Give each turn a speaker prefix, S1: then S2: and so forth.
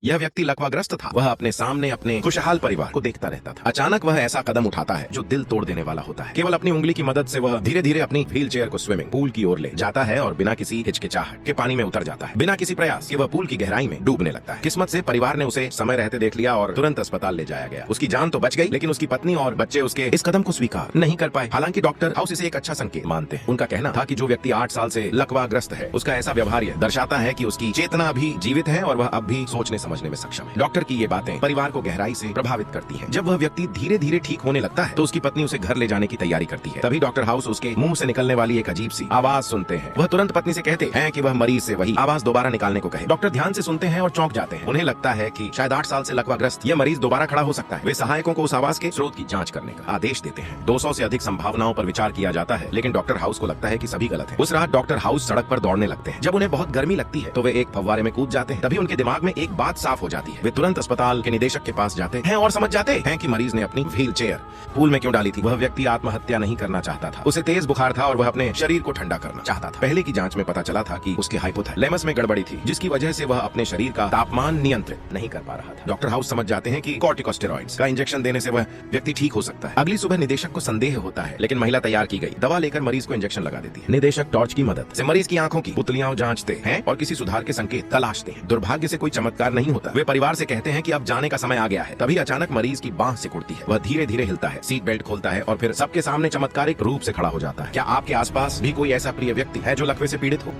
S1: यह व्यक्ति लकवाग्रस्त था। वह अपने सामने अपने खुशहाल परिवार को देखता रहता था। अचानक वह ऐसा कदम उठाता है जो दिल तोड़ देने वाला होता है। केवल अपनी उंगली की मदद से वह धीरे धीरे अपनी व्हील चेयर को स्विमिंग पूल की ओर ले जाता है और बिना किसी हिचकिचाहट के पानी में उतर जाता है। बिना किसी प्रयास के वह पूल की गहराई में डूबने लगता है। किस्मत से परिवार ने उसे समय रहते देख लिया और तुरंत अस्पताल ले जाया गया। उसकी जान तो बच गई, लेकिन उसकी पत्नी और बच्चे उसके इस कदम को स्वीकार नहीं कर पाए। हालांकि डॉक्टर हाउस इसे एक अच्छा संकेत मानते हैं। उनका कहना था कि जो व्यक्ति 8 साल से लकवाग्रस्त है, उसका ऐसा व्यवहार यह दर्शाता है कि उसकी चेतना भी जीवित है और वह अब भी सोचने समझने में सक्षम है। डॉक्टर की ये बातें परिवार को गहराई से प्रभावित करती हैं। जब वह व्यक्ति धीरे धीरे ठीक होने लगता है तो उसकी पत्नी उसे घर ले जाने की तैयारी करती है। तभी डॉक्टर हाउस उसके मुंह से निकलने वाली एक अजीब सी आवाज सुनते हैं। वह तुरंत पत्नी से कहते हैं कि वह मरीज से वही आवाज दोबारा निकालने को कहे। डॉक्टर ध्यान से सुनते हैं और चौंक जाते हैं। उन्हें लगता है कि शायद 8 साल से लकवाग्रस्त यह मरीज दोबारा खड़ा हो सकता है। वे सहायकों को उस आवाज के स्रोत की जांच करने का आदेश देते हैं। 200 से अधिक संभावनाओं पर विचार किया जाता है, लेकिन डॉक्टर हाउस को लगता है कि सभी गलत है। उस रात डॉक्टर हाउस सड़क पर दौड़ने लगते हैं। जब उन्हें बहुत गर्मी लगती है तो वे एक फव्वारे में कूद जाते हैं। तभी उनके दिमाग में एक बात साफ हो जाती है। वे तुरंत अस्पताल के निदेशक के पास जाते हैं और समझ जाते हैं कि मरीज ने अपनी व्हील चेयर पूल में क्यों डाली थी। वह व्यक्ति आत्महत्या नहीं करना चाहता था। उसे तेज बुखार था और वह अपने शरीर को ठंडा करना चाहता था। पहले की जांच में पता चला था कि उसके हाइपोथैलेमस में गड़बड़ी थी, जिसकी वजह से वह अपने शरीर का तापमान नियंत्रित नहीं कर पा रहा था। डॉक्टर हाउस समझ जाते हैं कि कॉर्टिकोस्टेरॉइड्स का इंजेक्शन देने से वह व्यक्ति ठीक हो सकता है। अगली सुबह निदेशक को संदेह होता है, लेकिन महिला तैयार की गई दवा लेकर मरीज को इंजेक्शन लगा देती है। निदेशक टॉर्च की मदद से मरीज की आंखों की पुतलियां जांचते हैं और किसी सुधार के संकेत तलाशते हैं। दुर्भाग्य से कोई चमत्कार नहीं होता। वे परिवार से कहते हैं कि अब जाने का समय आ गया है। तभी अचानक मरीज की बांह सिकुड़ती है। वह धीरे धीरे हिलता है, सीट बेल्ट खोलता है और फिर सबके सामने चमत्कारिक रूप से खड़ा हो जाता है। क्या आपके आसपास भी कोई ऐसा प्रिय व्यक्ति है जो लकवे से पीड़ित हो?